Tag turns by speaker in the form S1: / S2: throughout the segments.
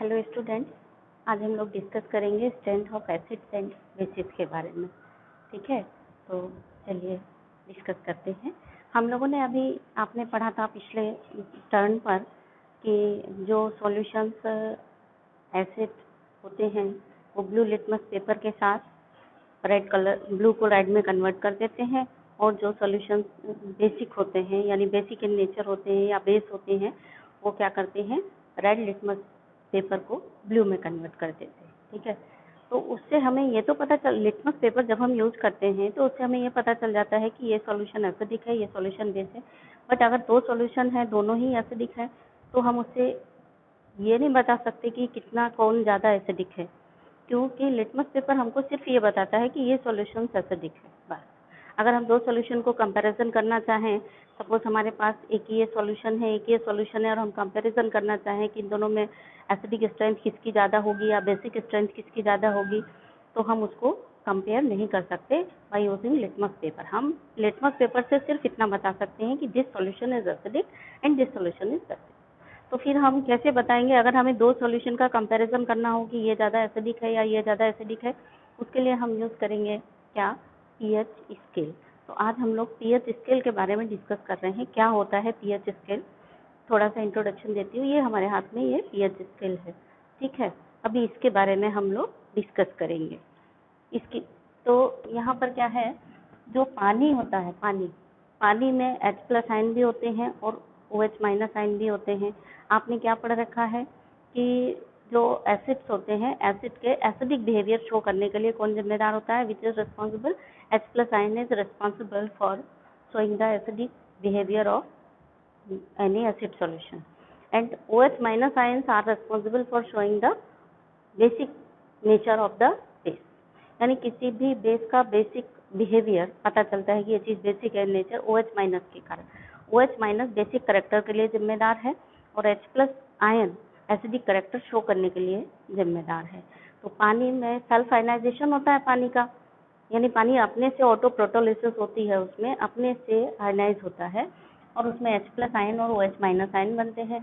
S1: Hello students, आज हम लोग डिस्कस करेंगे strength of acids and bases के बारे में। ठीक है, तो चलिए डिस्कस करते हैं। हम लोगों ने अभी आपने पढ़ा था पिछले टर्न पर कि जो सॉल्यूशंस एसिड होते हैं वो ब्लू लिटमस पेपर के साथ रेड कलर ब्लू को रेड में कन्वर्ट कर देते हैं, और जो सॉल्यूशंस बेसिक होते हैं यानी बेसिक इन नेचर होते हैं या बेस होते हैं वो क्या करते हैं, रेड लिटमस पेपर को ब्लू में कन्वर्ट कर देते हैं। ठीक है, तो उससे हमें ये तो पता चल, लिटमस पेपर जब हम यूज करते हैं तो उससे हमें ये पता चल जाता है कि ये सॉल्यूशन एसिडिक है, ये सॉल्यूशन बेस है। बट अगर दो सॉल्यूशन है, दोनों ही एसिडिक है, तो हम उससे ये नहीं बता सकते कि कितना कौन ज़्यादा एसिडिक है, क्योंकि लिटमस पेपर हमको सिर्फ ये बताता है कि ये सॉल्यूशन एसिडिक है, बस। अगर हम दो सॉल्यूशन को कंपैरिजन करना चाहें, सपोज हमारे पास एक ये सॉल्यूशन है, एक ये सॉल्यूशन है, और हम कंपैरिजन करना चाहें कि इन दोनों में एसिडिक स्ट्रेंथ किसकी ज़्यादा होगी या बेसिक स्ट्रेंथ किसकी ज़्यादा होगी, तो हम उसको कंपेयर नहीं कर सकते बाय यूजिंग लिटमस पेपर। हम लिटमस पेपर से सिर्फ इतना बता सकते हैं कि this solution is acidic and this solution is basic. तो फिर हम कैसे बताएंगे अगर हमें दो सॉल्यूशन का कंपैरिजन करना हो कि ये ज़्यादा एसिडिक है या ये ज़्यादा एसिडिक है? उसके लिए हम यूज़ करेंगे क्या, पीएच स्केल। तो आज हम लोग पीएच स्केल के बारे में डिस्कस कर रहे हैं। क्या होता है पीएच स्केल, थोड़ा सा इंट्रोडक्शन देती हूँ। ये हमारे हाथ में ये पीएच स्केल है। ठीक है, अभी इसके बारे में हम लोग डिस्कस करेंगे। इसकी तो यहाँ पर क्या है, जो पानी होता है, पानी में H+ आयन भी होते हैं और OH- आयन भी होते हैं। आपने क्या पढ़ रखा है कि जो एसिड्स होते हैं, एसिड के एसिडिक बिहेवियर शो करने के लिए कौन जिम्मेदार होता है, which is responsible, H+ ion is responsible for showing the acidic behaviour of any acid solution, and OH- ions are responsible for showing the basic nature of the base। यानी किसी भी बेस का बेसिक बिहेवियर पता चलता है कि ये चीज़ basic है नेचर OH- के कारण। OH- बेसिक करेक्टर के लिए जिम्मेदार है और H+ ion acidic character show करने के लिए जिम्मेदार है। तो पानी में सेल्फ आयनाइजेशन होता है पानी का, यानी पानी अपने से ऑटो प्रोटोलिसिस होती है, उसमें अपने से आयनाइज होता है और उसमें H+ आयन और OH- आयन बनते हैं।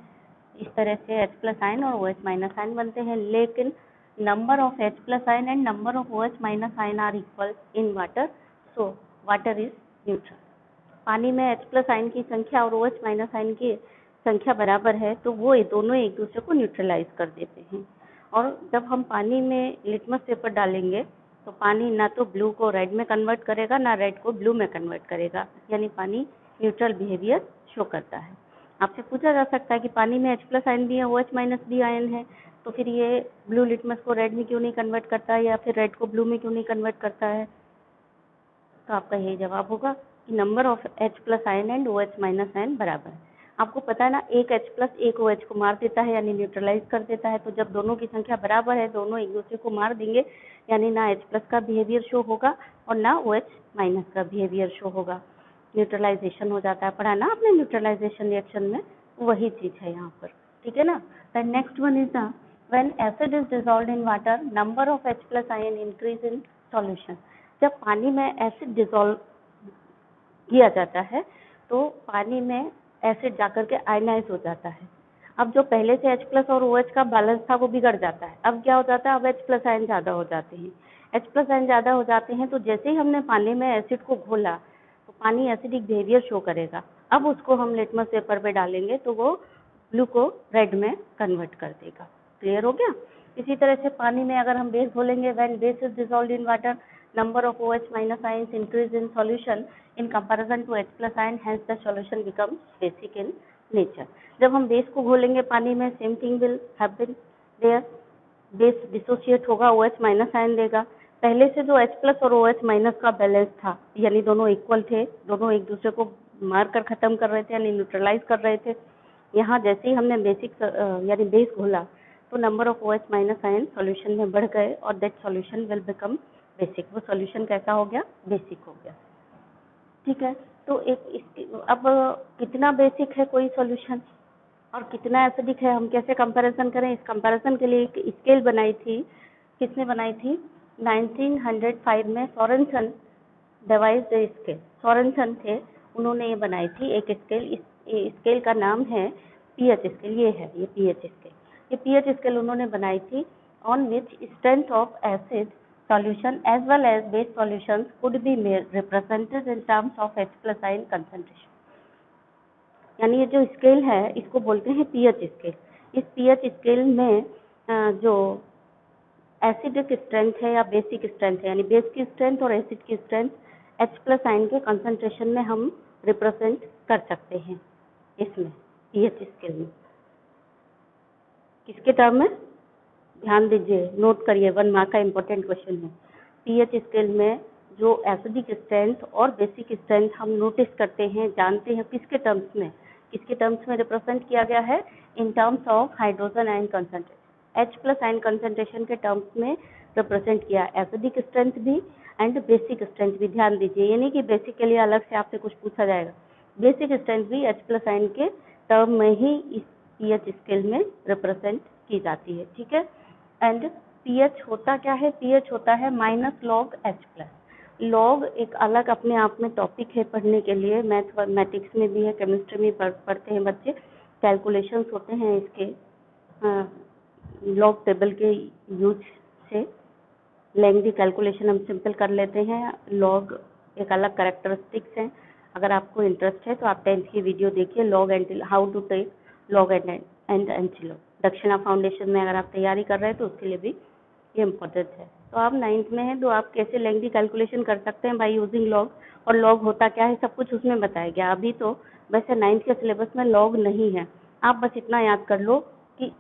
S1: इस तरह से H+ आयन और OH- आयन बनते हैं, लेकिन number of H+ ion and number of OH- ion are equal in water, so water is neutral. पानी में H+ आयन की संख्या और OH- आयन की संख्या बराबर है, तो वो दोनों एक दूसरे को न्यूट्रलाइज कर देते हैं। और जब हम पानी में लिटमस पेपर डालेंगे तो पानी ना तो ब्लू को रेड में कन्वर्ट करेगा, ना रेड को ब्लू में कन्वर्ट करेगा, यानी पानी न्यूट्रल बिहेवियर शो करता है। आपसे पूछा जा सकता है कि पानी में H+ आयन भी है, OH- भी आयन है, तो फिर ये ब्लू लिटमस को रेड में क्यों नहीं कन्वर्ट करता है या फिर रेड को ब्लू में क्यों नहीं कन्वर्ट करता है? तो आपका यही जवाब होगा कि number of H+ ion and OH- ion बराबर है। आपको पता है ना, एक H+ एक OH को मार देता है यानी न्यूट्रलाइज कर देता है। तो जब दोनों की संख्या बराबर है, दोनों एक दूसरे को मार देंगे, यानी ना H+ का बिहेवियर शो होगा और ना OH- का बिहेवियर शो होगा, न्यूट्रलाइजेशन हो जाता है। पढ़ा ना आपने न्यूट्रलाइजेशन रिएक्शन में, वही चीज है यहाँ पर। ठीक है ना। The next one is the when acid is dissolved in water, number of H+ ion increase in solution. जब पानी में एसिड डिसॉल्व किया जाता है तो पानी में एसिड जाकर के आयनाइज हो जाता है। अब जो पहले से H+ और OH का बैलेंस था वो बिगड़ जाता है। अब क्या हो जाता है, अब H+ आयन ज़्यादा हो जाते हैं। H+ आयन ज़्यादा हो जाते हैं तो जैसे ही हमने पानी में एसिड को घोला तो पानी एसिडिक बिहेवियर शो करेगा। अब उसको हम लिटमस पेपर पे डालेंगे तो वो ब्लू को रेड में कन्वर्ट कर देगा। क्लियर हो गया। इसी तरह से पानी में अगर हम बेस घोलेंगे, when base is dissolved in water, number of OH- ions increase in solution in comparison to H+ ion, hence the solution becomes basic in nature। जब हम बेस को घोलेंगे पानी में, same thing will happen there, base dissociate होगा, OH- ion देगा। पहले से जो H+ और OH- का बैलेंस था, यानी दोनों इक्वल थे, दोनों एक दूसरे को मार कर खत्म कर रहे थे यानी न्यूट्रलाइज कर रहे थे। यहाँ जैसे ही हमने बेसिक यानी बेस घोला तो number of OH- ion solution में बढ़ गए और that solution will become basic. वो सॉल्यूशन कैसा हो गया, बेसिक हो गया। ठीक है, तो अब कितना बेसिक है कोई सॉल्यूशन और कितना एसिडिक है, हम कैसे कंपैरिजन करें? इस कंपैरिजन के लिए एक स्केल बनाई थी। किसने बनाई थी? 1905 में सोरेनसन डिवाइस स्केल, सोरेनसन थे, उन्होंने ये बनाई थी एक स्केल। इस स्केल का नाम है पीएच स्केल। ये है ये पीएच स्केल। ये पीएच स्केल उन्होंने बनाई थी on which strength of acid solution as well as base solutions could be represented in terms of H+ ion concentration. यानी ये जो स्केल है इसको बोलते हैं पीएच स्केल। इस पीएच स्केल में जो एसिडिक स्ट्रेंथ है या बेसिक स्ट्रेंथ है, यानी बेस की स्ट्रेंथ और एसिड की स्ट्रेंथ H+ आयन के कंसंट्रेशन में हम रिप्रेजेंट कर सकते हैं इसमें पीएच स्केल में। किसके टर्म में? ध्यान दीजिए, नोट करिए, 1 मार्क का इंपॉर्टेंट क्वेश्चन है। पीएच स्केल में जो एसिडिक स्ट्रेंथ और बेसिक स्ट्रेंथ हम नोटिस करते हैं, जानते हैं, किसके टर्म्स में रिप्रेजेंट किया गया है? इन terms of hydrogen ion concentration, H+ ion concentration के टर्म्स में रिप्रेजेंट किया, एसिडिक स्ट्रेंथ भी एंड बेसिक स्ट्रेंथ भी। ध्यान दीजिए, ये नहीं कि बेसिक के लिए अलग से आपसे कुछ पूछा जाएगा, बेसिक स्ट्रेंथ भी H+ आयन के टर्म में ही इस पीएच स्केल में रिप्रेजेंट की जाती है, ठीक है। एंड पीएच होता क्या है? पीएच होता है -log H+। लॉग एक अलग अपने आप में टॉपिक है पढ़ने के लिए, मैथमेटिक्स में भी है, केमिस्ट्री में पढ़ते हैं बच्चे, कैलकुलेशंस होते हैं इसके लॉग टेबल के यूज से। लेंथी कैलकुलेशन हम सिंपल कर लेते हैं, लॉग एक अलग कैरेक्टरिस्टिक्स है। अगर आपको इंटरेस्ट है तो आप 10th की वीडियो देखिए, log and how to take log and anti log. Dakshina Foundation में अगर आप तैयारी कर रहे हैं तो उसके लिए भी ये इम्पोर्टेंट है। तो आप 9th में हैं तो आप कैसे लेंथी कैलकुलेशन कर सकते हैं बाय यूजिंग लॉग, और लॉग होता क्या है सब कुछ उसमें बताया गया। अभी तो वैसे 9th के सिलेबस में लॉग नहीं है, आप बस इतना याद कर लो कि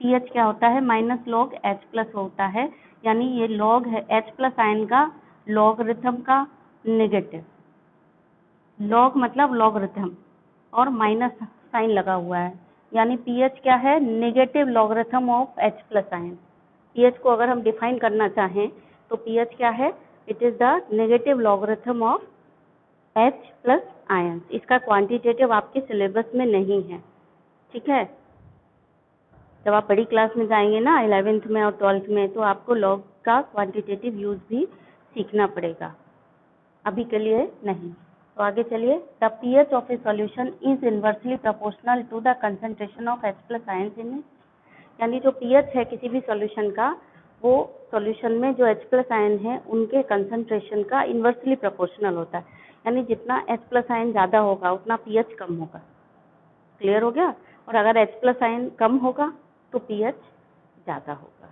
S1: पीएच क्या होता है? -log H+ होता है, यानी ये लॉग है H+ आयन का लॉगरिथम का नेगेटिव। लॉग मतलब लॉगरिथम और माइनस साइन लगा हुआ है, यानी पीएच क्या है? Negative logarithm of H+ ion. PH को अगर हम डिफाइन करना चाहें तो पीएच क्या है? It is the negative logarithm of H+ ion. इसका क्वांटिटेटिव आपके सिलेबस में नहीं है, ठीक है। जब आप बड़ी क्लास में जाएंगे ना 11th में और 12th में, तो आपको लॉग का क्वांटिटेटिव यूज भी सीखना पड़ेगा, अभी के लिए नहीं। तो आगे चलिए, the pH of a solution is inversely proportional to the concentration of H+ ions in it. यानी जो पीएच है किसी भी सॉल्यूशन का, वो सॉल्यूशन में जो H+ आयन है उनके कंसंट्रेशन का इनवर्सली प्रोपोर्शनल होता है, यानी जितना H+ आयन ज़्यादा होगा उतना पीएच कम होगा। क्लियर हो गया? और अगर H+ आयन कम होगा तो पीएच ज़्यादा होगा,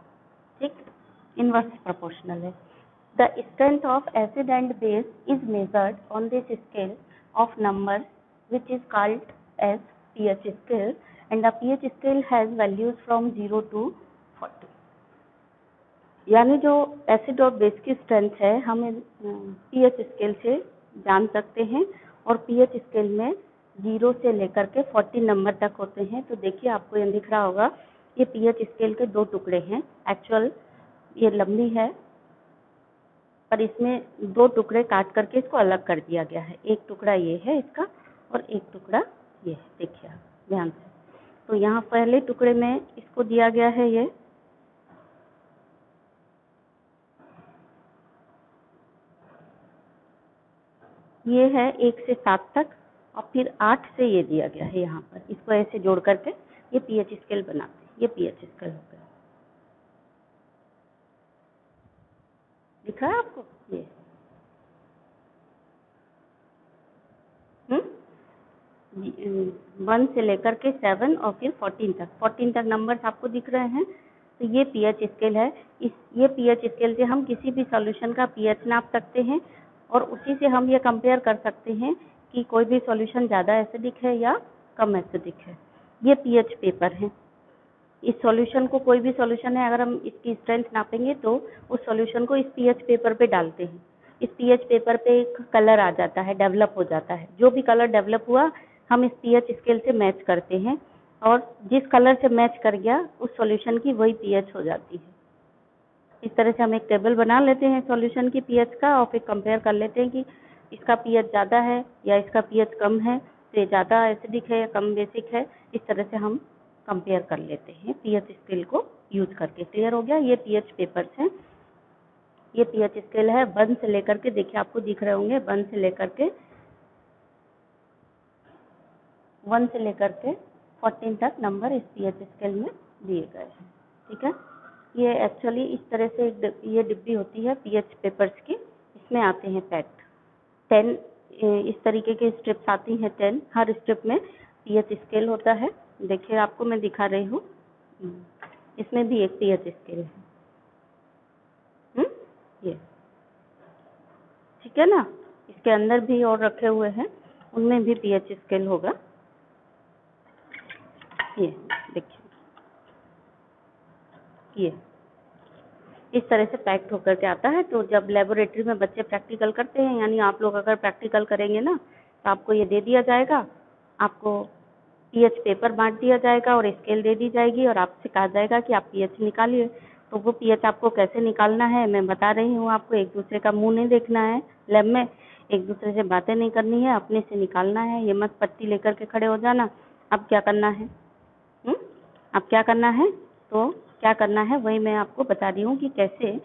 S1: ठीक, इनवर्स प्रोपोर्शनल है। The strength of acid and base is measured on this scale of number which is called as pH scale, and the pH scale has values from 0 to 40। यानी जो acid और base की strength है हम pH scale से जान सकते हैं, और पीएच स्केल में 0 से लेकर के 40 नंबर तक होते हैं। तो देखिए आपको ये दिख रहा होगा, ये पीएच स्केल के 2 टुकड़े हैं। एक्चुअल ये लंबी है पर इसमें 2 टुकड़े काट करके इसको अलग कर दिया गया है। एक टुकड़ा ये है इसका और एक टुकड़ा ये है, देखिए आप ध्यान से। तो यहाँ पहले टुकड़े में इसको दिया गया है ये है 1 से 7 तक, और फिर 8 से ये दिया गया है यहाँ पर। इसको ऐसे जोड़ करके ये पीएच स्केल बनाते हैं। ये पीएच स्केल हो गया, दिख रहा है आपको? ये 1 से लेकर के 7 और फिर 14 तक नंबर्स आपको दिख रहे हैं। तो ये पीएच स्केल है। ये पीएच स्केल से हम किसी भी सॉल्यूशन का पीएच नाप सकते हैं, और उसी से हम ये कंपेयर कर सकते हैं कि कोई भी सॉल्यूशन ज़्यादा एसिडिक है या कम एसिडिक है। ये पीएच पेपर है। इस सॉल्यूशन को, कोई भी सॉल्यूशन है, अगर हम इसकी स्ट्रेंथ नापेंगे तो उस सॉल्यूशन को इस पीएच पेपर पे डालते हैं। इस पीएच पेपर पे एक कलर आ जाता है, डेवलप हो जाता है। जो भी कलर डेवलप हुआ हम इस पीएच स्केल से मैच करते हैं, और जिस कलर से मैच कर गया उस सॉल्यूशन की वही पीएच हो जाती है। इस तरह से हम एक टेबल बना लेते हैं सॉल्यूशन की पीएच का, और फिर कंपेयर कर लेते हैं कि इसका पीएच ज़्यादा है या इसका पीएच कम है, तो ये ज़्यादा एसिडिक है या कम बेसिक है। इस तरह से हम कंपेयर कर लेते हैं पीएच स्केल को यूज करके। क्लियर हो गया? ये पीएच पेपर्स हैं। ये पीएच स्केल है 1 से लेकर के, देखिए आपको दिख रहे होंगे 1 से लेकर के 14 तक नंबर इस पीएच स्केल में दिए गए हैं। ठीक है, ये एक्चुअली इस तरह से ये डिब्बी होती है पीएच पेपर्स की, इसमें आते हैं पैक्ड 10 इस तरीके के स्ट्रिप्स आती हैं 10, हर स्ट्रिप में पीएच स्केल होता है। देखिए आपको मैं दिखा रही हूँ, इसमें भी एक पीएच स्केल है। ये ठीक है ना, इसके अंदर भी और रखे हुए हैं, उनमें भी पीएच स्केल होगा। ये देखिए, ये इस तरह से पैक्ड होकर के आता है। तो जब लेबोरेटरी में बच्चे प्रैक्टिकल करते हैं, यानी आप लोग अगर प्रैक्टिकल करेंगे ना, तो आपको ये दे दिया जाएगा, आपको पीएच पेपर बांट दिया जाएगा और स्केल दे दी जाएगी और आपसे कहा जाएगा कि आप पीएच निकालिए। तो वो पीएच आपको कैसे निकालना है मैं बता रही हूँ आपको। एक दूसरे का मुंह नहीं देखना है लैब में, एक दूसरे से बातें नहीं करनी है, अपने से निकालना है। ये मत पट्टी लेकर के खड़े हो जाना। अब क्या करना है, अब क्या करना है, तो क्या करना है वही मैं आपको बता रही हूँ कि कैसे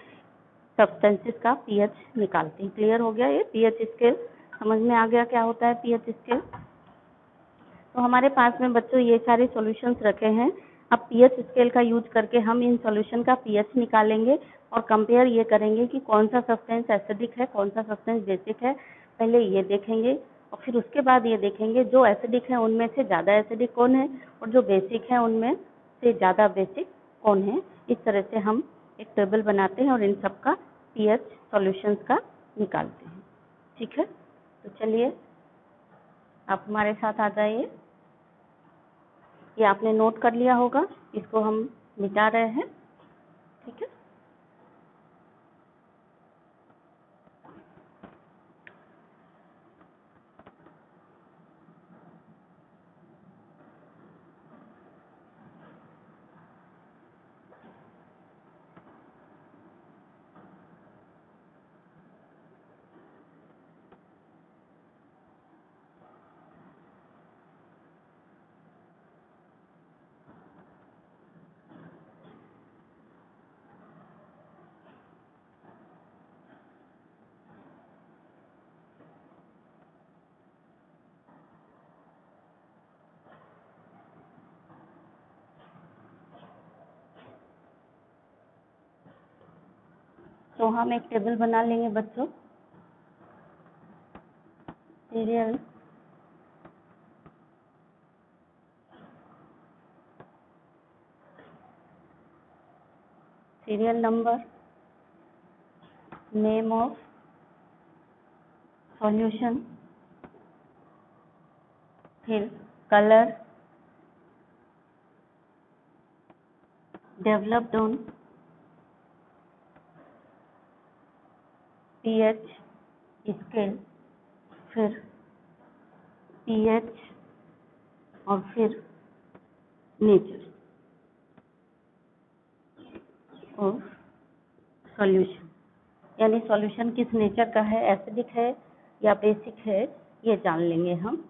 S1: सब्सटेंसेस का पीएच निकालते हैं। क्लियर हो गया? ये पीएच स्केल समझ में आ गया क्या होता है पीएच स्केल? तो हमारे पास में बच्चों ये सारे सॉल्यूशंस रखे हैं। अब पीएच स्केल का यूज करके हम इन सॉल्यूशन का पीएच निकालेंगे और कंपेयर ये करेंगे कि कौन सा सब्सटेंस एसिडिक है, कौन सा सब्सटेंस बेसिक है। पहले ये देखेंगे और फिर उसके बाद ये देखेंगे जो एसिडिक है उनमें से ज़्यादा एसिडिक कौन है और जो बेसिक है उनमें से ज़्यादा बेसिक कौन है। इस तरह से हम एक टेबल बनाते हैं और इन सब का पीएच सॉल्यूशंस का निकालते हैं। ठीक है, तो चलिए आप हमारे साथ आ जाइए। ये आपने नोट कर लिया होगा, इसको हम मिटा रहे हैं। ठीक है, तो हम एक टेबल बना लेंगे बच्चों। Serial serial number, name of solution, फिर colour, developed on pH scale, फिर पीएच और फिर नेचर और सॉल्यूशन, यानी सॉल्यूशन किस नेचर का है, एसिडिक है या बेसिक है, ये जान लेंगे हम।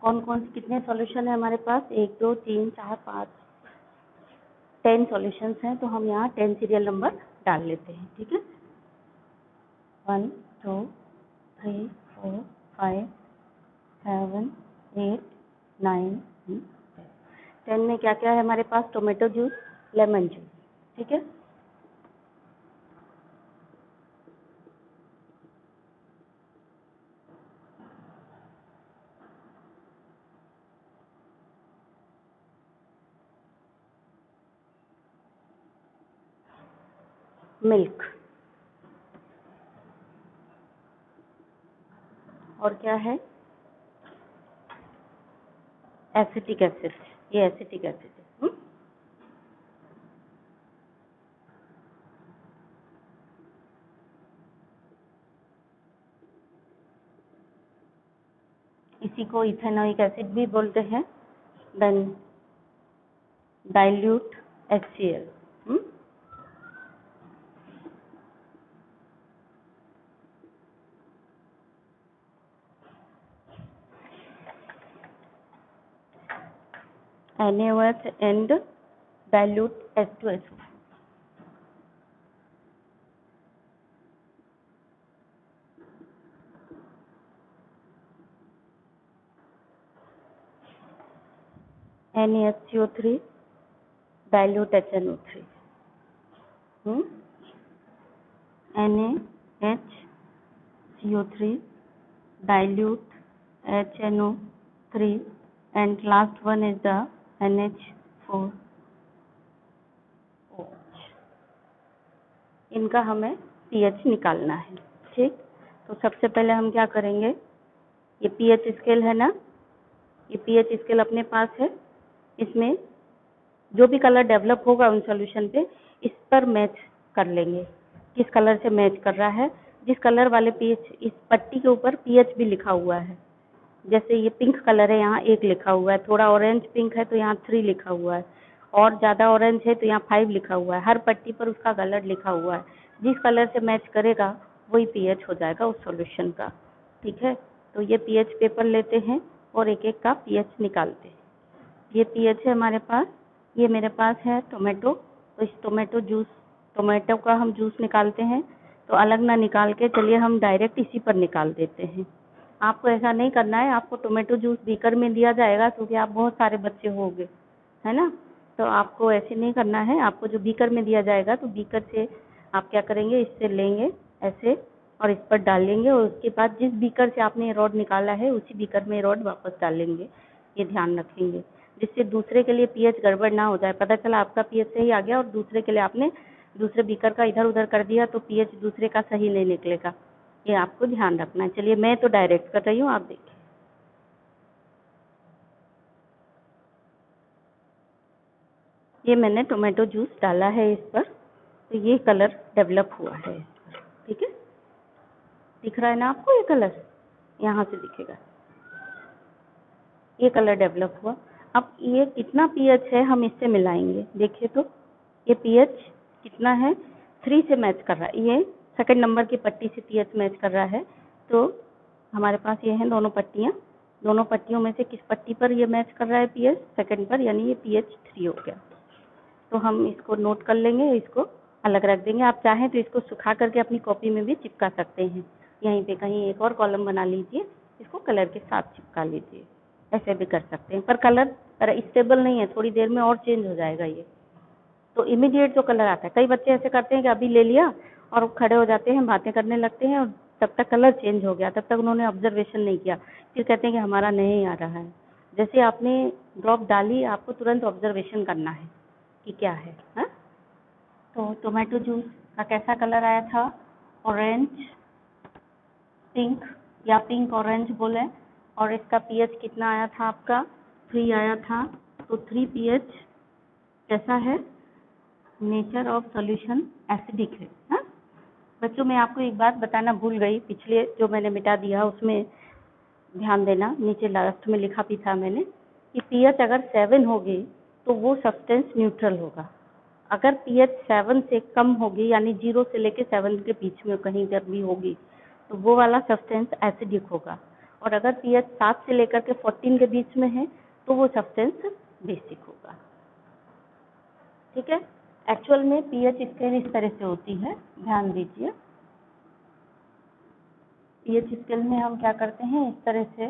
S1: कौन कौन से कितने सॉल्यूशन है हमारे पास, 1 2 3 4 5 10 सॉल्यूशंस हैं। तो हम यहाँ 10 सीरियल नंबर डाल लेते हैं। ठीक है, 1 2 3 4 5 7 8 9 10 में क्या क्या है हमारे पास, टोमेटो जूस, लेमन जूस। ठीक है, मिल्क, और क्या है, एसिटिक एसिड, ये एसिटिक एसिड है। इसी को इथेनोइक एसिड भी बोलते हैं। Then dilute HCl, NaOH and dilute H2SO। NaHCO3 dilute HNO3, NaHCO3 dilute HNO3 and last one is the NH4OH। इनका हमें pH निकालना है। ठीक, तो सबसे पहले हम क्या करेंगे, ये pH स्केल है ना, ये pH स्केल अपने पास है, इसमें जो भी कलर डेवलप होगा उन सॉल्यूशन पे इस पर मैच कर लेंगे, किस कलर से मैच कर रहा है। जिस कलर वाले pH, इस पट्टी के ऊपर pH भी लिखा हुआ है, जैसे ये पिंक कलर है यहाँ 1 लिखा हुआ है, थोड़ा ऑरेंज पिंक है तो यहाँ 3 लिखा हुआ है, और ज़्यादा ऑरेंज है तो यहाँ 5 लिखा हुआ है। हर पट्टी पर उसका कलर लिखा हुआ है, जिस कलर से मैच करेगा वही pH हो जाएगा उस सॉल्यूशन का। ठीक है, तो ये pH पेपर लेते हैं और एक एक का pH निकालते हैं। ये pH है हमारे पास, ये मेरे पास है टोमेटो, तो इस टोमेटो का हम जूस निकालते हैं। तो अलग ना निकाल के चलिए हम डायरेक्ट इसी पर निकाल देते हैं। आपको ऐसा नहीं करना है, आपको टोमेटो जूस बीकर में दिया जाएगा क्योंकि आप बहुत सारे बच्चे होंगे, है ना, तो आपको ऐसे नहीं करना है। आपको जो बीकर में दिया जाएगा तो बीकर से आप क्या करेंगे, इससे लेंगे ऐसे और इस पर डालेंगे, और उसके बाद जिस बीकर से आपने रॉड निकाला है उसी बीकर में रॉड वापस डालेंगे। ये ध्यान रखेंगे, जिससे दूसरे के लिए pH गड़बड़ ना हो जाए। पता चला आपका pH सही आ गया और दूसरे के लिए आपने दूसरे बीकर का इधर उधर कर दिया तो pH दूसरे का सही नहीं निकलेगा। ये आपको ध्यान रखना है। चलिए मैं तो डायरेक्ट कर रही हूँ, आप देखिए। ये मैंने टोमेटो जूस डाला है इस पर, तो ये कलर डेवलप हुआ है इस पर। ठीक है, दिख रहा है ना आपको, ये कलर यहाँ से दिखेगा, ये कलर डेवलप हुआ। अब ये कितना pH है हम इससे मिलाएंगे। देखिए तो ये pH कितना है, 3 से मैच कर रहा है। ये सेकंड नंबर की पट्टी से pH मैच कर रहा है। तो हमारे पास ये हैं दोनों पट्टियाँ, दोनों पट्टियों में से किस पट्टी पर ये मैच कर रहा है pH, सेकंड पर, यानी ये pH 3 हो गया। तो हम इसको नोट कर लेंगे, इसको अलग रख देंगे। आप चाहें तो इसको सुखा करके अपनी कॉपी में भी चिपका सकते हैं। यहीं पे कहीं एक और कॉलम बना लीजिए, इसको कलर के साथ चिपका लीजिए, ऐसे भी कर सकते हैं। पर कलर स्टेबल नहीं है, थोड़ी देर में और चेंज हो जाएगा ये। तो इमीडिएट जो कलर आता है, कई बच्चे ऐसे करते हैं कि अभी ले लिया और खड़े हो जाते हैं, बातें करने लगते हैं और तब तक कलर चेंज हो गया, तब तक उन्होंने ऑब्जर्वेशन नहीं किया, फिर कहते हैं कि हमारा नहीं आ रहा है। जैसे आपने ड्रॉप डाली, आपको तुरंत ऑब्जर्वेशन करना है कि क्या है, हा? तो टोमेटो जूस का कैसा कलर आया था, ऑरेंज पिंक या पिंक ऑरेंज बोले, और इसका pH कितना आया था आपका, 3 आया था। तो 3 pH कैसा है, नेचर ऑफ सॉल्यूशन एसिडिक है। हाँ बच्चों, मैं आपको एक बात बताना भूल गई, पिछले जो मैंने मिटा दिया उसमें ध्यान देना, नीचे लास्ट में लिखा भी था मैंने कि pH अगर 7 होगी तो वो सब्सटेंस न्यूट्रल होगा। अगर pH 7 से कम होगी, यानी 0 से लेके 7 के बीच में कहीं पर भी होगी, तो वो वाला सब्सटेंस एसिडिक होगा। और अगर pH 7 से लेकर के 14 के बीच में है तो वो सब्सटेंस बेसिक होगा। ठीक है, एक्चुअल में pH स्केल इस तरह से होती है, ध्यान दीजिए। pH स्केल में हम क्या करते हैं, इस तरह से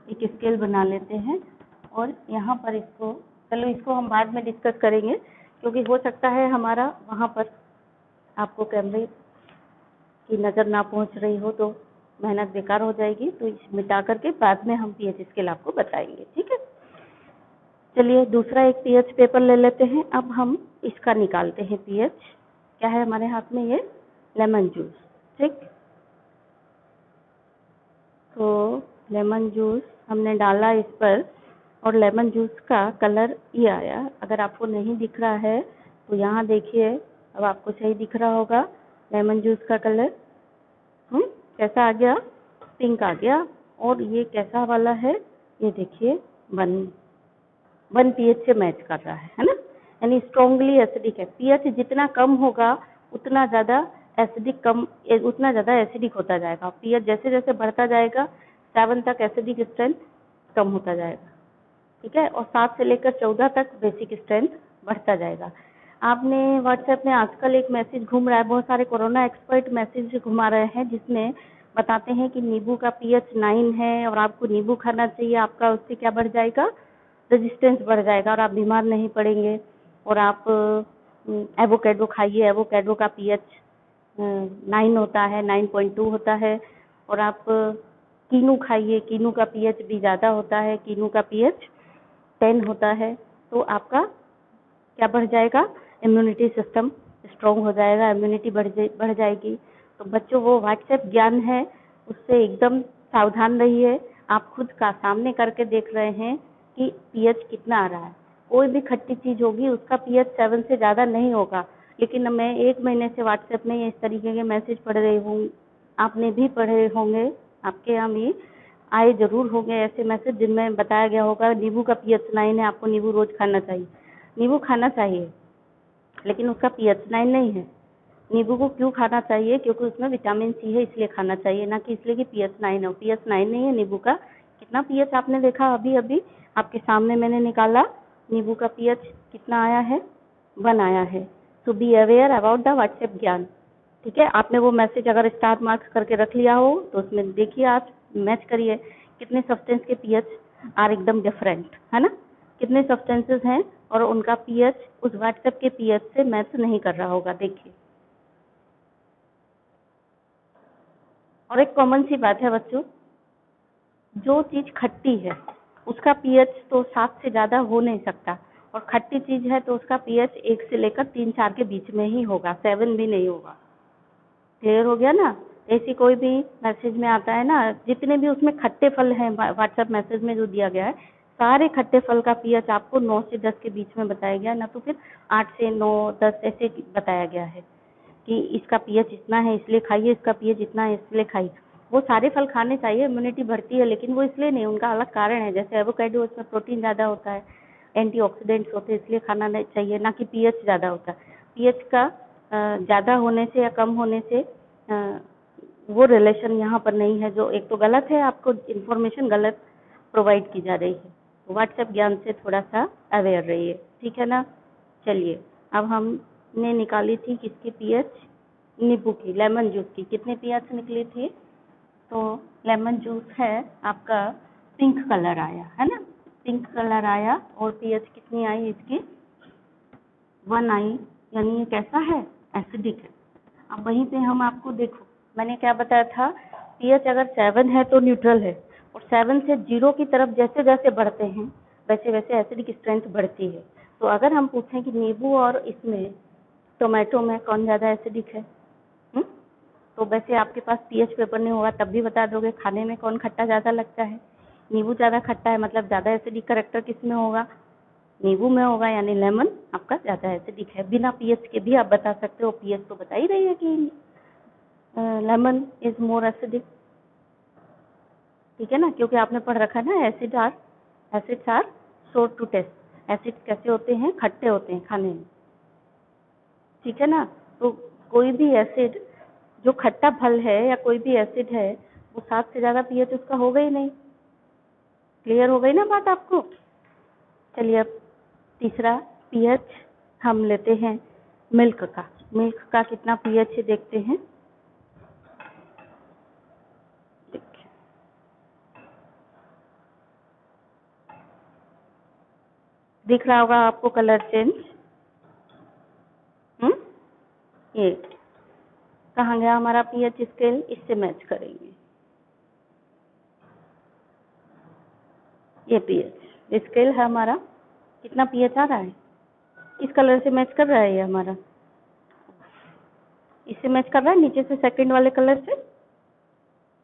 S1: एक स्केल बना लेते हैं और यहाँ पर इसको, चलो इसको हम बाद में डिस्कस करेंगे, क्योंकि हो सकता है हमारा वहाँ पर आपको कैमरे की नज़र ना पहुँच रही हो तो मेहनत बेकार हो जाएगी। तो इस मिटा करके बाद में हम pH स्केल आपको बताएंगे। ठीक है, चलिए दूसरा एक pH पेपर ले लेते हैं। अब हम इसका निकालते हैं pH। क्या है हमारे हाथ में, ये लेमन जूस। ठीक, तो लेमन जूस हमने डाला इस पर और लेमन जूस का कलर ये आया। अगर आपको नहीं दिख रहा है तो यहाँ देखिए, अब आपको सही दिख रहा होगा। लेमन जूस का कलर कैसा आ गया, पिंक आ गया। और ये कैसा वाला है, ये देखिए 1 pH से मैच कर रहा है ना, यानी स्ट्रॉन्गली एसिडिक है। pH जितना कम होगा उतना ज़्यादा एसिडिक होता जाएगा। pH जैसे जैसे बढ़ता जाएगा 7 तक एसिडिक स्ट्रेंथ कम होता जाएगा। ठीक है, और 7 से लेकर 14 तक बेसिक स्ट्रेंथ बढ़ता जाएगा। आपने व्हाट्सएप में आजकल एक मैसेज घूम रहा है, बहुत सारे कोरोना एक्सपर्ट मैसेज घुमा रहे हैं, जिसमें बताते हैं कि नींबू का pH 9 है और आपको नींबू खाना चाहिए, आपका उससे क्या बढ़ जाएगा, रेजिस्टेंस बढ़ जाएगा और आप बीमार नहीं पड़ेंगे। और आप एवोकेडो खाइए, एवोकेडो का pH 9 होता है, 9.2 होता है। और आप कीनू खाइए, कीनू का pH भी ज़्यादा होता है, कीनू का pH 10 होता है। तो आपका क्या बढ़ जाएगा, इम्यूनिटी सिस्टम स्ट्रॉन्ग हो जाएगा, इम्यूनिटी बढ़ जाएगी। तो बच्चों वो व्हाट्सएप ज्ञान है, उससे एकदम सावधान रहिए। आप खुद का सामने करके देख रहे हैं कि pH कितना आ रहा है। कोई भी खट्टी चीज़ होगी उसका pH 7 से ज़्यादा नहीं होगा। लेकिन मैं 1 महीने से व्हाट्सएप में इस तरीके के मैसेज पढ़ रही हूँ, आपने भी पढ़े होंगे, आपके यहाँ भी आए जरूर होंगे ऐसे मैसेज जिनमें बताया गया होगा नींबू का pH 9 है, आपको नींबू रोज खाना चाहिए। नींबू खाना चाहिए लेकिन उसका pH 9 नहीं है। नींबू को क्यों खाना चाहिए, क्योंकि उसमें विटामिन सी है इसलिए खाना चाहिए, ना कि इसलिए कि pH 9 हो। pH 9 नहीं है नींबू का। कितना pH आपने देखा अभी अभी आपके सामने मैंने निकाला, नींबू का pH कितना आया है, 1 आया है। तो be aware about the WhatsApp ज्ञान। ठीक है, आपने वो मैसेज अगर स्टार मार्क्स करके रख लिया हो तो उसमें देखिए, आप मैच करिए कितने सब्सटेंस के pH आर एकदम डिफरेंट, है ना, कितने सब्सटेंसेस हैं और उनका pH उस व्हाट्सएप के pH से मैच नहीं कर रहा होगा। देखिए, और एक कॉमन सी बात है बच्चों, जो चीज खट्टी है उसका pH तो 7 से ज्यादा हो नहीं सकता, और खट्टी चीज है तो उसका pH 1 से लेकर 3-4 के बीच में ही होगा, 7 भी नहीं होगा। क्लियर हो गया ना। ऐसी कोई भी मैसेज में आता है ना, जितने भी उसमें खट्टे फल हैं व्हाट्सएप मैसेज में जो दिया गया है, सारे खट्टे फल का pH आपको 9 से 10 के बीच में बताया गया, ना तो फिर 8 से 9, 10 ऐसे बताया गया है कि इसका pH इतना है इसलिए खाइए, इसका pH इतना है इसलिए खाइए। वो सारे फल खाने चाहिए, इम्यूनिटी बढ़ती है, लेकिन वो इसलिए नहीं, उनका अलग कारण है। जैसे एवोकाडो, उसमें प्रोटीन ज़्यादा होता है, एंटीऑक्सीडेंट्स होते हैं, इसलिए खाना नहीं चाहिए, ना कि pH ज़्यादा होता है। pH का ज़्यादा होने से या कम होने से वो रिलेशन यहाँ पर नहीं है, जो एक तो गलत है, आपको इन्फॉर्मेशन गलत प्रोवाइड की जा रही है। व्हाट्सएप ज्ञान से थोड़ा सा अवेयर रहिए, ठीक है ना। चलिए, अब हमने निकाली थी किसकी pH, नींबू की, लेमन जूस की। कितने pH निकली थी, तो लेमन जूस है आपका पिंक कलर आया, है ना, पिंक कलर आया और pH कितनी आई इसकी, 1 आई, यानी ये कैसा है, एसिडिक है। अब वहीं पे हम आपको देखो, मैंने क्या बताया था, pH अगर 7 है तो न्यूट्रल है, और 7 से 0 की तरफ जैसे जैसे बढ़ते हैं वैसे वैसे एसिडिक स्ट्रेंथ बढ़ती है। तो अगर हम पूछें कि नींबू और इसमें टोमेटो में कौन ज़्यादा एसिडिक है, तो वैसे आपके पास pH पेपर नहीं होगा तब भी बता दोगे। खाने में कौन खट्टा ज़्यादा लगता है, नींबू ज़्यादा खट्टा है, मतलब ज़्यादा एसिडिक करेक्टर किस में होगा, नींबू में होगा, यानी लेमन आपका ज़्यादा एसिडिक है। बिना pH के भी आप बता सकते हो, pH तो बता ही रही है कि लेमन इज मोर एसिडिक, ठीक है ना, क्योंकि आपने पढ़ रखा है ना, एसिड्स आर सोर टू टेस्ट। एसिड कैसे होते हैं, खट्टे होते हैं खाने में, ठीक है ना। तो कोई भी एसिड जो खट्टा फल है या कोई भी एसिड है, वो 7 से ज़्यादा pH उसका होगा ही नहीं। क्लियर हो गई ना बात आपको। चलिए, अब तीसरा pH हम लेते हैं मिल्क का। मिल्क का कितना pH है देखते हैं। दिख रहा होगा आपको कलर चेंज, ये कहाँ गया हमारा pH स्केल, इससे मैच करेंगे। ये pH स्केल है हमारा, कितना pH आ रहा है, किस कलर से मैच कर रहा है, ये हमारा इससे मैच कर रहा है, नीचे से सेकंड वाले कलर से,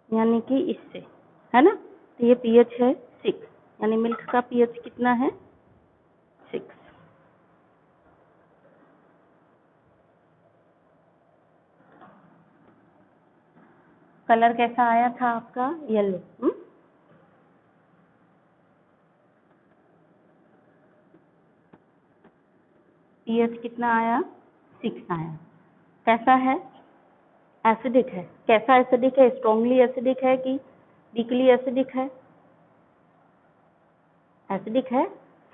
S1: यानी कि इससे, है ना। तो ये pH है 6, यानी मिल्क का pH कितना है, 6। कलर कैसा आया था आपका, येलो। pH कितना आया, 6 आया। कैसा है, एसिडिक है। कैसा एसिडिक है, स्ट्रॉन्गली एसिडिक है कि वीकली एसिडिक है, एसिडिक है,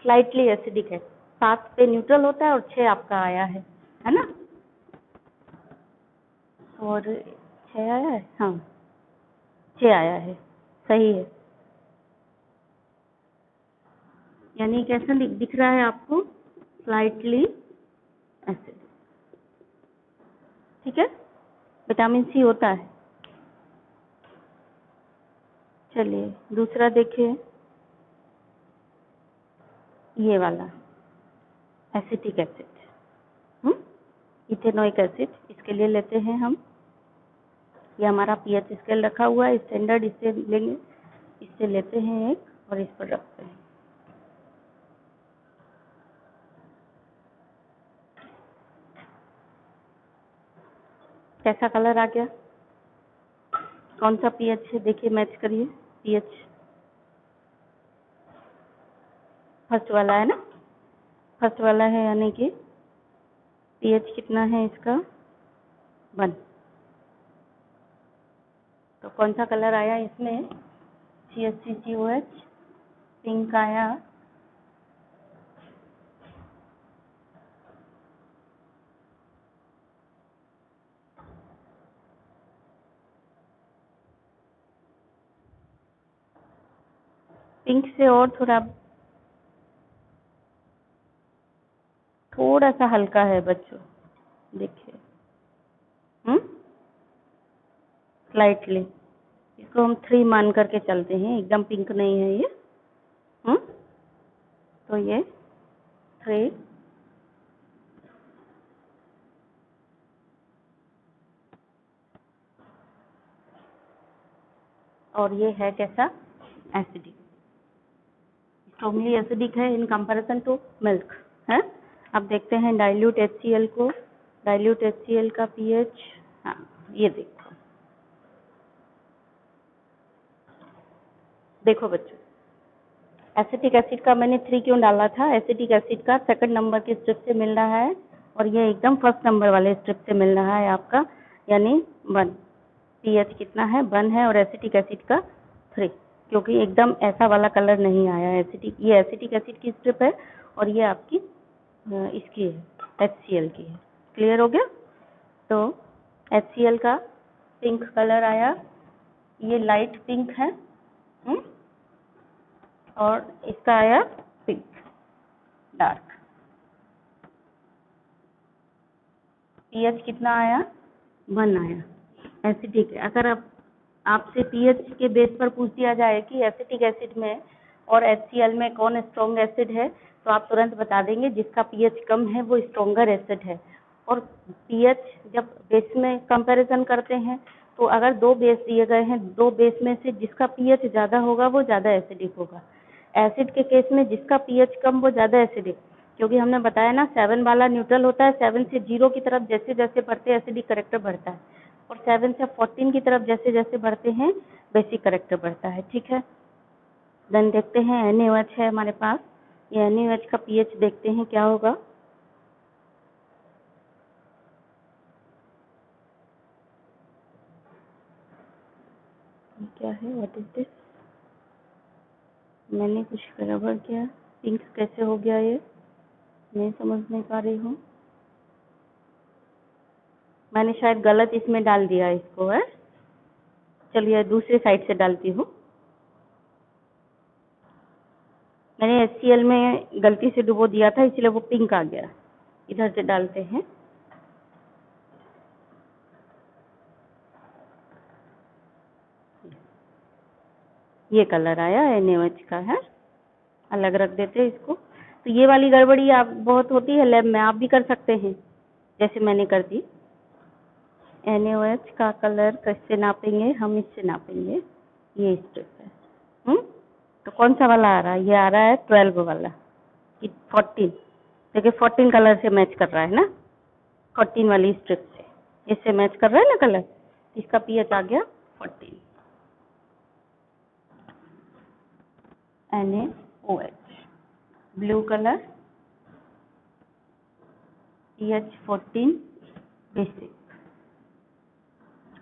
S1: स्लाइटली एसिडिक है। 7 पे न्यूट्रल होता है और 6 आपका आया है ना, और 6 आया है, हाँ। नीचे आया है, सही है। यानी कैसा दिख रहा है आपको, स्लाइटली एसिड, ठीक है, विटामिन सी होता है। चलिए दूसरा देखिए, ये वाला एसिटिक एसिड, इथेनोइक एसिड, इसके लिए लेते हैं हम, ये हमारा पीएच स्केल रखा हुआ है स्टैंडर्ड, इससे लेंगे, इससे लेते हैं एक और इस पर रखते हैं। कैसा कलर आ गया, कौन सा पीएच है देखिए, मैच करिए पीएच, फर्स्ट वाला है ना, फर्स्ट वाला है, यानी कि पीएच कितना है इसका, 1। तो कौन सा कलर आया इसमें, CH3COH, पिंक आया, पिंक से और थोड़ा सा हल्का है बच्चों, देखिए, स्लाइटली, इसको हम 3 मान करके चलते हैं, एकदम पिंक नहीं है ये, तो ये 3, और ये है कैसा, एसिडिक, स्ट्रॉन्गली एसिडिक है इन कंपैरिजन टू मिल्क है। अब देखते हैं डाइल्यूट HCl को, डाइल्यूट HCl का पीएच, हाँ ये देखो बच्चों, एसिटिक एसिड का मैंने 3 क्यों डाला था, एसिटिक एसिड का सेकंड नंबर की स्ट्रिप से मिल रहा है और ये एकदम फर्स्ट नंबर वाले स्ट्रिप से मिल रहा है आपका, यानी 1, पीएच कितना है, 1 है, और एसिटिक एसिड का 3, क्योंकि एकदम ऐसा वाला कलर नहीं आया एसिटिक, ये एसिटिक एसिड की स्ट्रिप है और ये आपकी इसकी है, HCl की है। क्लियर हो गया, तो HCl का पिंक कलर आया, ये लाइट पिंक है, और इसका आया पिंक डार्क। पीएच कितना आया, 1 आया, एसिडिक है। अगर आपसे पीएच के बेस पर पूछ दिया जाए कि एसिटिक एसिड में और HCl में कौन स्ट्रॉन्ग एसिड है, तो आप तुरंत बता देंगे जिसका पीएच कम है वो स्ट्रॉन्गर एसिड है। और पीएच जब बेस में कंपैरिजन करते हैं, तो अगर 2 बेस दिए गए हैं, 2 बेस में से जिसका पीएच ज़्यादा होगा वो ज़्यादा एसिडिक होगा। एसिड के केस में जिसका पीएच कम वो ज़्यादा एसिडिक, क्योंकि हमने बताया ना 7 वाला न्यूट्रल होता है, 7 से 0 की तरफ जैसे जैसे बढ़ते एसिडिक करेक्टर बढ़ता है, और 7 से 14 की तरफ जैसे जैसे बढ़ते हैं बेसिक करेक्टर बढ़ता है, ठीक है। देन देखते हैं NaOH है हमारे पास, ये NaOH का पीएच देखते हैं क्या होगा। क्या है, व्हाट इज दिस, मैंने कुछ गड़बड़ किया, पिंक कैसे हो गया ये नहीं समझ नहीं पा रही हूँ, मैंने शायद गलत इसमें डाल दिया इसको, है, चलिए दूसरे साइड से डालती हूँ। मैंने HCl में गलती से डुबो दिया था, इसलिए वो पिंक आ गया, इधर से डालते हैं। ये कलर आया NaOH का है, अलग रख देते हैं इसको। तो ये वाली गड़बड़ी आप बहुत होती है लैब में, आप भी कर सकते हैं जैसे मैंने कर दी। NaOH का कलर कैसे नापेंगे, हम इससे नापेंगे, ये स्ट्रिप है, तो कौन सा वाला आ रहा है, ये आ रहा है 12 वाला, 14, देखिए 14 कलर से मैच कर रहा है ना, 14 वाली स्ट्रिप से इससे मैच कर रहा है ना कलर, इसका पीएच आ गया 14। NaOH blue colour, pH 14 basic,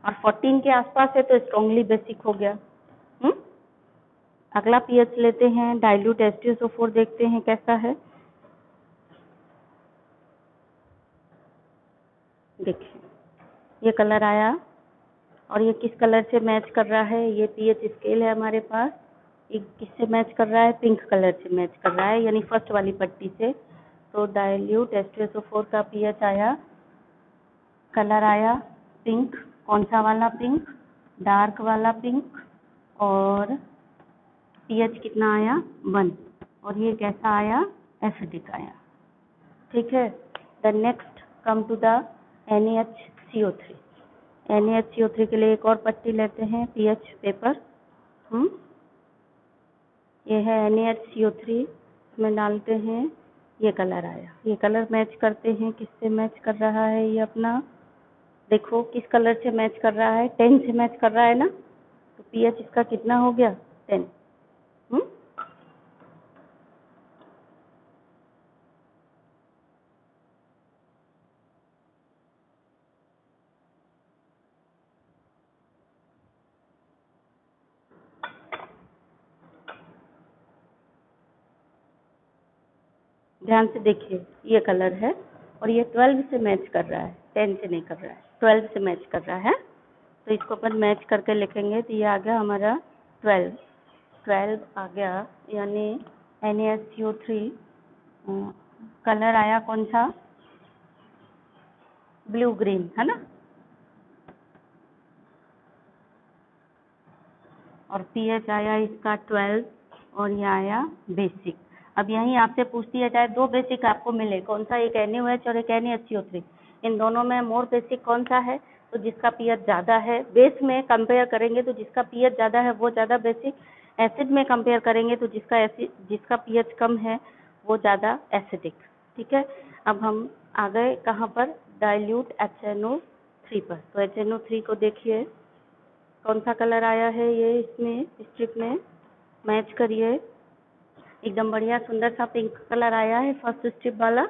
S1: और 14 के आसपास है तो स्ट्रॉन्गली बेसिक हो गया। अगला पीएच लेते हैं, डाइल्यूट H2SO4 देखते हैं कैसा है। देखिए ये कलर आया और ये किस कलर से मैच कर रहा है, ये पीएच स्केल है हमारे पास, ये किससे मैच कर रहा है, पिंक कलर से मैच कर रहा है, यानी फर्स्ट वाली पट्टी से। तो डाइल्यूट H2SO4 का पीएच आया, कलर आया पिंक। कौन सा वाला पिंक, डार्क वाला पिंक। और पीएच कितना आया, 1। और ये कैसा आया, एसिडिक आया। ठीक है। The next come to the NaHCO3। NaHCO3 के लिए एक और पट्टी लेते हैं, पीएच पेपर। ये है NaHCO3, इसमें डालते हैं, ये कलर आया। ये कलर मैच करते हैं, किससे मैच कर रहा है ये अपना, देखो किस कलर से मैच कर रहा है, 10 से मैच कर रहा है ना, तो पीएच इसका कितना हो गया, 10। ध्यान से देखिए, ये कलर है और ये 12 से मैच कर रहा है, 10 से नहीं कर रहा है, 12 से मैच कर रहा है। तो इसको अपन मैच करके लिखेंगे, तो ये आ गया हमारा 12 आ गया, यानी NaHCO3 कलर आया कौन सा, ब्लू ग्रीन, है ना। और पीएच आया इसका 12 और ये आया बेसिक। अब यहीं आपसे पूछ दिया जाए, दो बेसिक आपको मिले, कौन सा, एक NaOH और एक NaHCO3, इन दोनों में मोर बेसिक कौन सा है, तो जिसका पीएच ज़्यादा है। बेस में कंपेयर करेंगे तो जिसका पीएच ज़्यादा है वो ज़्यादा बेसिक, एसिड में कंपेयर करेंगे तो जिसका पीएच कम है वो ज़्यादा एसिडिक। ठीक है। अब हम आ गए कहाँ पर, डाइल्यूट HNO3 पर। तो HNO3 को देखिए कौन सा कलर आया है, ये इसमें स्ट्रिप में मैच करिए, एकदम बढ़िया सुंदर सा पिंक कलर आया है फर्स्ट स्ट्रिप वाला,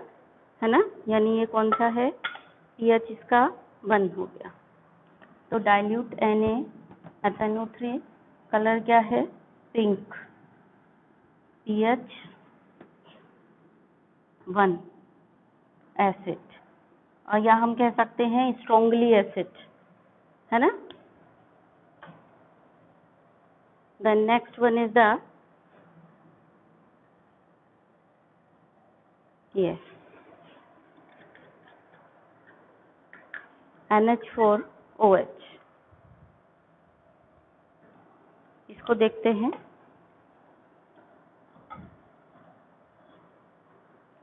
S1: है ना, यानी ये कौन सा है, पीएच इसका 1 हो गया। तो डाइल्यूट NaHNO3 कलर क्या है, पिंक, पीएच 1, एसिड। और या हम कह सकते हैं स्ट्रॉन्गली एसिड, है ना। The next one is the NH4OH। इसको देखते हैं,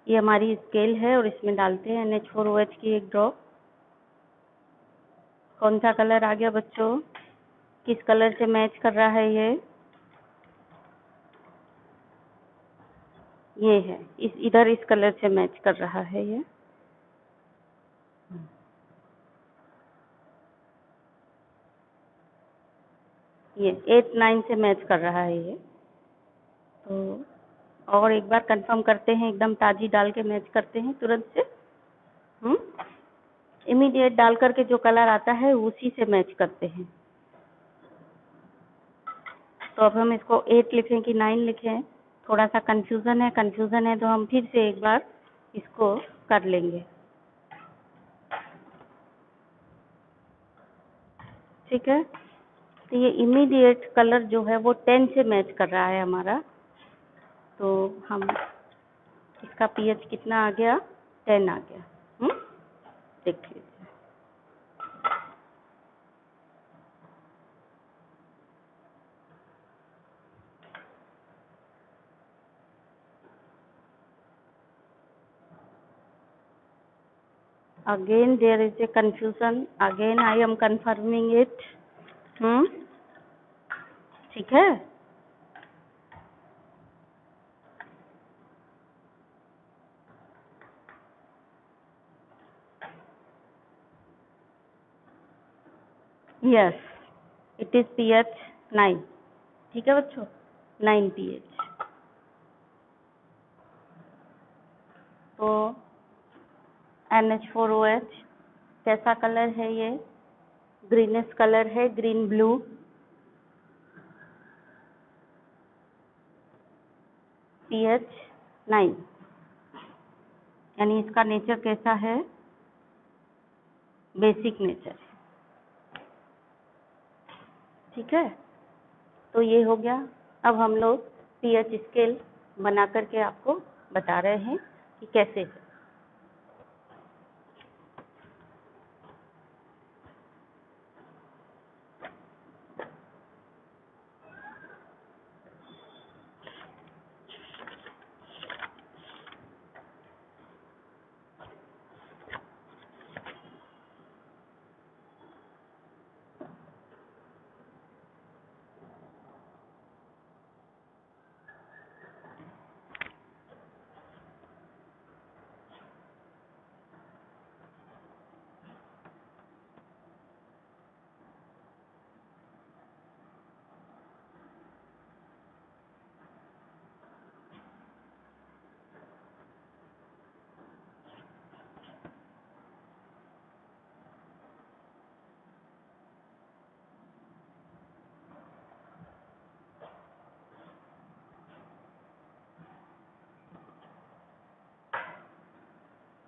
S1: ये हमारी स्केल है और इसमें डालते हैं NH4OH की एक ड्रॉप। कौन सा कलर आ गया बच्चों, किस कलर से मैच कर रहा है ये है, इधर इस कलर से मैच कर रहा है ये 8, 9 से मैच कर रहा है ये। तो और एक बार कंफर्म करते हैं, एकदम ताजी डाल के मैच करते हैं तुरंत से। इमीडिएट डाल करके जो कलर आता है उसी से मैच करते हैं। तो अब हम इसको 8 लिखें कि 9 लिखें, थोड़ा सा कंफ्यूजन है तो हम फिर से एक बार इसको कर लेंगे। ठीक है। तो ये इमीडिएट कलर जो है वो 10 से मैच कर रहा है हमारा, तो हम इसका पीएच कितना आ गया, 10 आ गया। देख लीजिए। Again there is a confusion, again I am confirming it। ठीक है। Yes, it is pH 9। ठीक है बच्चों, 9 pH। तो NH4OH कैसा कलर है, ये ग्रीनिश कलर है, ग्रीन ब्लू। pH 9, यानी इसका नेचर कैसा है, बेसिक नेचर। ठीक है, तो ये हो गया। अब हम लोग पीएच स्केल बना करके आपको बता रहे हैं कि कैसे है।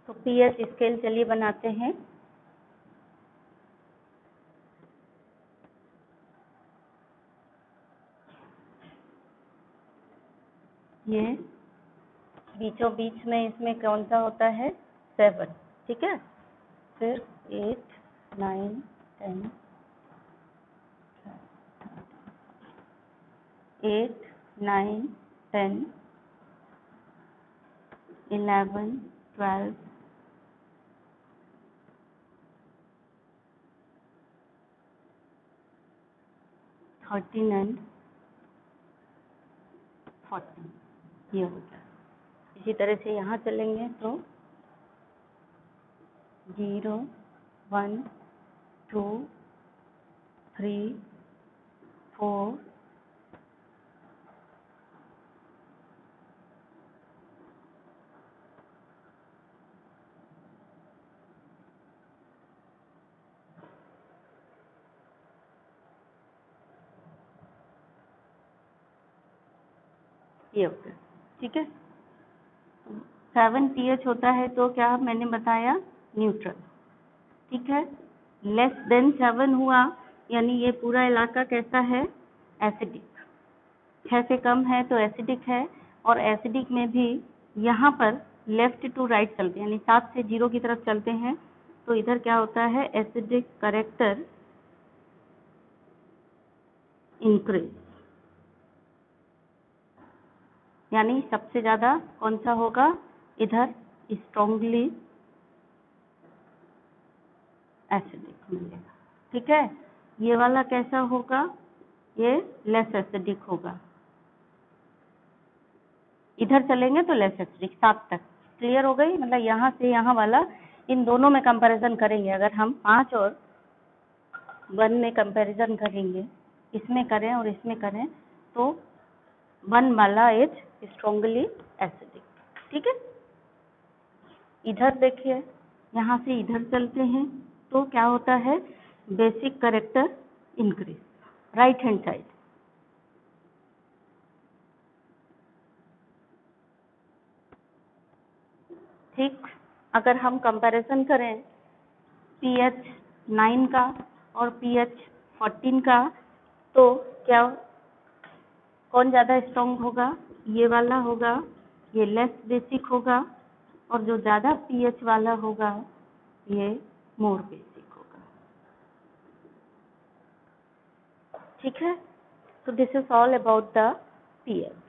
S1: तो पीएच स्केल चलिए बनाते हैं। ये बीचों बीच में इसमें कौन सा होता है, 7, ठीक है। फिर 8, 9, 10, 8, 9, 10, 11, 12, 13 एंड 14, ये हो गया। इसी तरह से यहाँ चलेंगे तो 0, 1, 2, 3, 4, ये हो गया, ठीक है। 7 pH होता है तो क्या मैंने बताया, न्यूट्रल, ठीक है। लेस देन 7 हुआ यानी ये पूरा इलाका कैसा है, एसिडिक। 6 से कम है तो एसिडिक है, और एसिडिक में भी यहाँ पर लेफ्ट टू राइट चलते हैं, यानी 7 से 0 की तरफ चलते हैं, तो इधर क्या होता है, एसिडिक कैरेक्टर इंक्रीज, यानी सबसे ज्यादा कौन सा होगा, इधर स्ट्रांगली एसिडिक मिलेगा, ठीक है। ये वाला कैसा होगा, ये लेस एसिडिक होगा। इधर चलेंगे तो लेस एसिडिक, 7 तक क्लियर हो गई। मतलब यहाँ से यहाँ वाला, इन दोनों में कंपैरिजन करेंगे, अगर हम 5 और 1 में कंपैरिजन करेंगे, इसमें करें और इसमें करें, तो 1 वाला इज स्ट्रांगली एसिडिक, ठीक है। इधर देखिए, यहाँ से इधर चलते हैं तो क्या होता है, basic character increase, right hand side, ठीक। अगर हम कंपैरिजन करें pH 9 का और pH 14 का, तो क्या, कौन ज़्यादा स्ट्रॉन्ग होगा, ये वाला होगा, ये लेस बेसिक होगा, और जो ज़्यादा pH वाला होगा ये मोर बेसिक होगा, ठीक है। तो this is all about the pH।